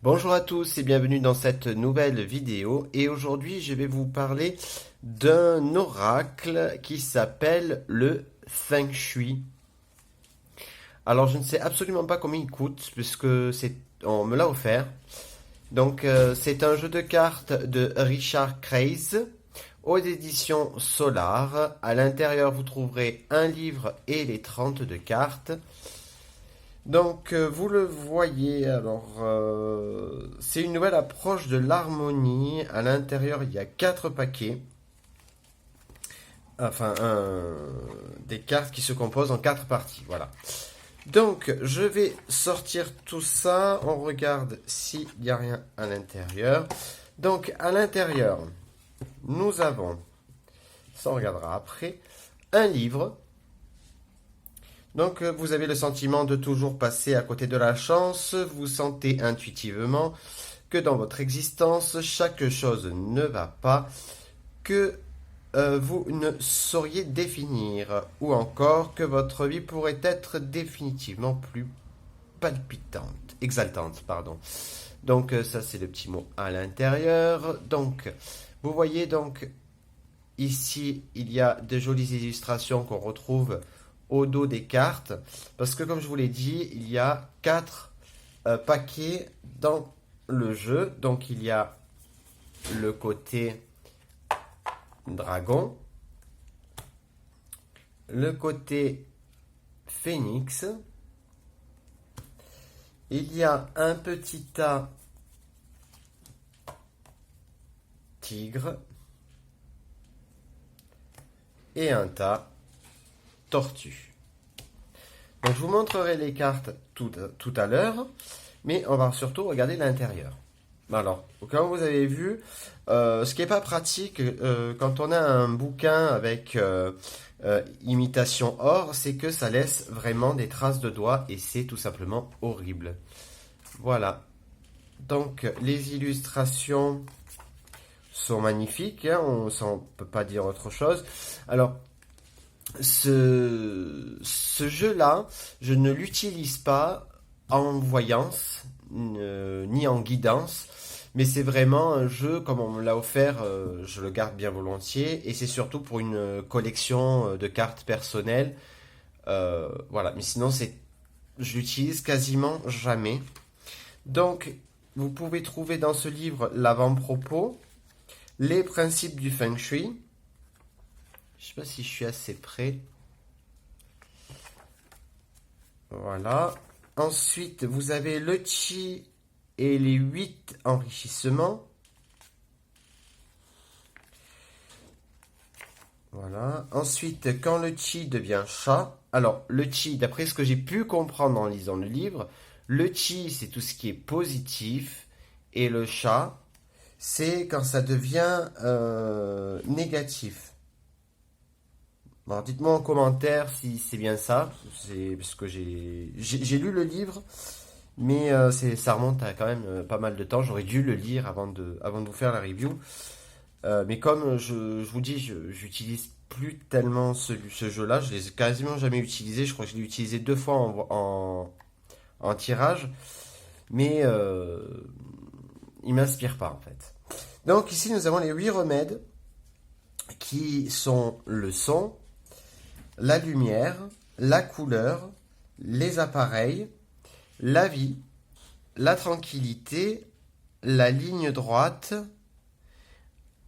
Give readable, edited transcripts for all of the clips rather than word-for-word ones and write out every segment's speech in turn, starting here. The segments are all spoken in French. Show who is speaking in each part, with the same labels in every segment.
Speaker 1: Bonjour à tous et bienvenue dans cette nouvelle vidéo et aujourd'hui je vais vous parler d'un oracle qui s'appelle le Feng Shui. Alors je ne sais absolument pas combien il coûte puisque on me l'a offert. Donc c'est un jeu de cartes de Richard Kreis aux éditions Solar. À l'intérieur vous trouverez un livre et les 32 cartes. Donc, vous le voyez, alors, c'est une nouvelle approche de l'harmonie. À l'intérieur, il y a 4 paquets, enfin, des cartes qui se composent en 4 parties, voilà. Donc, je vais sortir tout ça. On regarde s'il n'y a rien à l'intérieur. Donc, à l'intérieur, nous avons, ça on regardera après, un livre. Donc, vous avez le sentiment de toujours passer à côté de la chance, vous sentez intuitivement que dans votre existence, chaque chose ne va pas, que vous ne sauriez définir, ou encore que votre vie pourrait être définitivement plus palpitante, exaltante, pardon. Donc, ça c'est le petit mot à l'intérieur. Donc, vous voyez donc ici, il y a de jolies illustrations qu'on retrouve au dos des cartes, parce que comme je vous l'ai dit, il y a 4 paquets dans le jeu. Donc il y a le côté dragon, le côté phénix, il y a un petit tas tigre et un tas tortue. Donc je vous montrerai les cartes tout à l'heure, mais on va surtout regarder l'intérieur. Alors, comme vous avez vu, ce qui n'est pas pratique quand on a un bouquin avec imitation or, c'est que ça laisse vraiment des traces de doigts et c'est tout simplement horrible. Voilà. Donc les illustrations sont magnifiques, hein, on ne peut pas dire autre chose. Alors, ce jeu-là, je ne l'utilise pas en voyance ni en guidance, mais c'est vraiment un jeu, comme on me l'a offert, je le garde bien volontiers, et c'est surtout pour une collection de cartes personnelles. Voilà, mais sinon, je l'utilise quasiment jamais. Donc, vous pouvez trouver dans ce livre l'avant-propos, les principes du Feng Shui. Je ne sais pas si je suis assez près. Voilà. Ensuite, vous avez le chi et les 8 enrichissements. Voilà. Ensuite, quand le chi devient chat. Alors, le chi, d'après ce que j'ai pu comprendre en lisant le livre, le chi, c'est tout ce qui est positif. Et le chat, c'est quand ça devient négatif. Alors, dites-moi en commentaire si c'est bien ça. C'est parce que j'ai lu le livre, mais ça remonte à quand même pas mal de temps. J'aurais dû le lire avant de vous faire la review. Mais comme je vous dis, j'utilise plus tellement ce jeu-là. Je l'ai quasiment jamais utilisé. Je crois que je l'ai utilisé 2 fois en tirage. Mais il m'inspire pas en fait. Donc ici, nous avons les 8 remèdes qui sont le son, la lumière, la couleur, les appareils, la vie, la tranquillité, la ligne droite,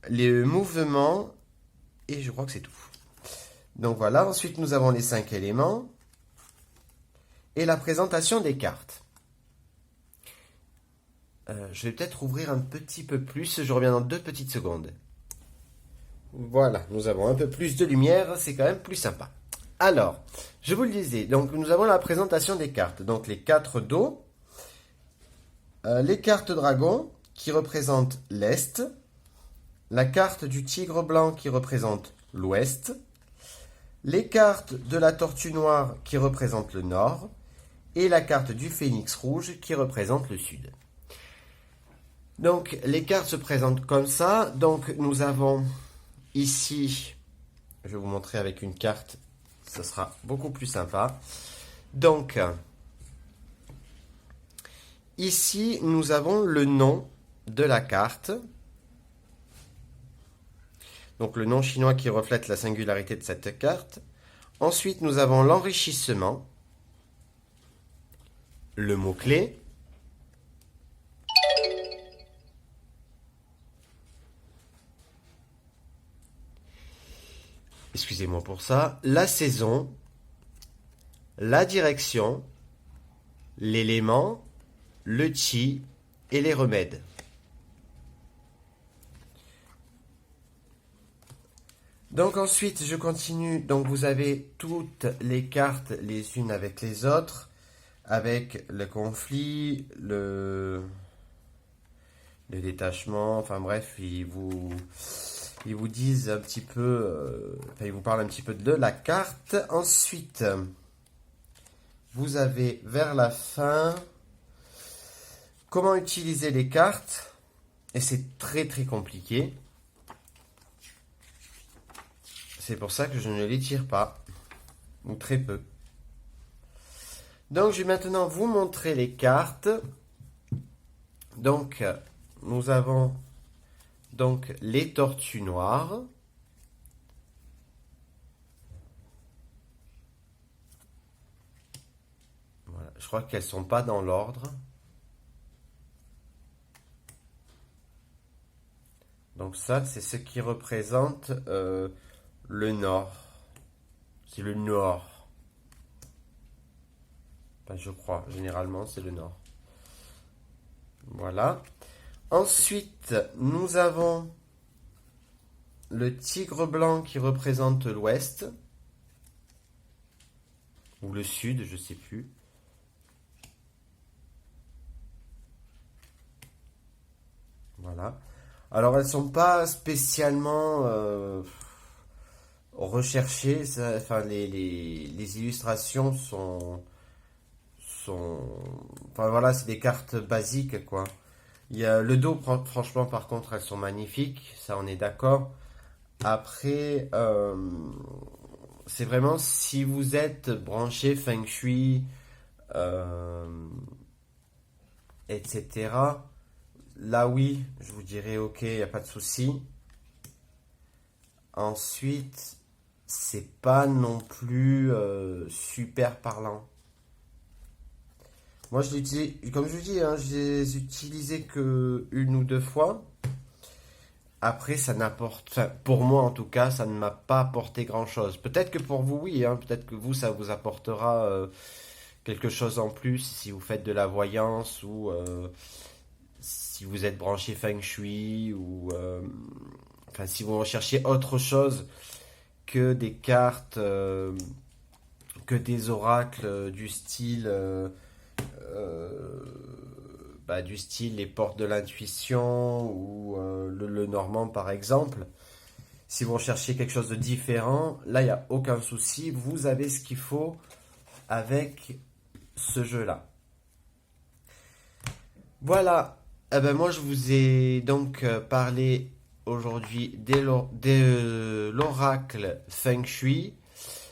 Speaker 1: les mouvements, et je crois que c'est tout. Donc voilà, ensuite nous avons les 5 éléments et la présentation des cartes. Je vais peut-être ouvrir un petit peu plus, je reviens dans 2 petites secondes. Voilà, nous avons un peu plus de lumière, c'est quand même plus sympa. Alors, je vous le disais, donc nous avons la présentation des cartes. Donc les 4 dos, les cartes dragon qui représentent l'Est, la carte du tigre blanc qui représente l'Ouest, les cartes de la tortue noire qui représentent le Nord, et la carte du phénix rouge qui représente le Sud. Donc les cartes se présentent comme ça. Donc nous avons ici, je vais vous montrer avec une carte, ce sera beaucoup plus sympa. Donc Ici, nous avons le nom de la carte. Donc le nom chinois qui reflète la singularité de cette carte. Ensuite, nous avons l'enrichissement, le mot-clé, excusez-moi pour ça, la saison, la direction, l'élément, le chi et les remèdes. Donc ensuite, je continue. Donc vous avez toutes les cartes les unes avec les autres, avec le conflit, le détachement, enfin bref, ils vous disent un petit peu, enfin ils vous parlent un petit peu de la carte. Ensuite, vous avez vers la fin comment utiliser les cartes, et c'est très très compliqué. C'est pour ça que je ne les tire pas, ou très peu. Donc je vais maintenant vous montrer les cartes. Donc nous avons donc les tortues noires. Voilà, je crois qu'elles sont pas dans l'ordre. Donc ça, c'est ce qui représente le nord. C'est le nord. Enfin, je crois, généralement, c'est le nord. Voilà. Ensuite, nous avons le tigre blanc qui représente l'ouest. Ou le sud, je sais plus. Voilà. Alors, elles sont pas spécialement recherchées. Enfin, les illustrations sont... Enfin, voilà, c'est des cartes basiques, quoi. Il y a le dos, franchement, par contre, elles sont magnifiques. Ça, on est d'accord. Après, c'est vraiment si vous êtes branché Feng Shui, euh, etc. Là, oui, je vous dirais ok, il n'y a pas de souci. Ensuite, c'est pas non plus super parlant. Moi, je l'utilise, comme je vous dis, hein, je les utilisé que une ou deux fois. Après, ça n'apporte, enfin, pour moi en tout cas, ça ne m'a pas apporté grand-chose. Peut-être que pour vous, oui, hein, peut-être que vous, ça vous apportera quelque chose en plus si vous faites de la voyance ou si vous êtes branché Feng Shui ou enfin si vous recherchez autre chose que des cartes, que des oracles euh, du style les portes de l'intuition ou le normand par exemple. Si vous recherchez quelque chose de différent, là il n'y a aucun souci, vous avez ce qu'il faut avec ce jeu-là. Voilà, eh ben moi je vous ai donc parlé aujourd'hui de l'oracle Feng Shui.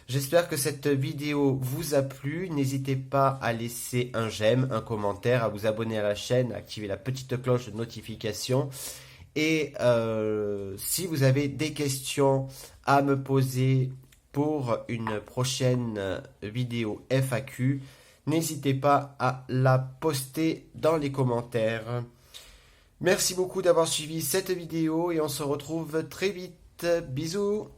Speaker 1: J'espère que cette vidéo vous a plu. N'hésitez pas à laisser un j'aime, un commentaire, à vous abonner à la chaîne, à activer la petite cloche de notification. Et si vous avez des questions à me poser pour une prochaine vidéo FAQ, n'hésitez pas à la poster dans les commentaires. Merci beaucoup d'avoir suivi cette vidéo et on se retrouve très vite. Bisous!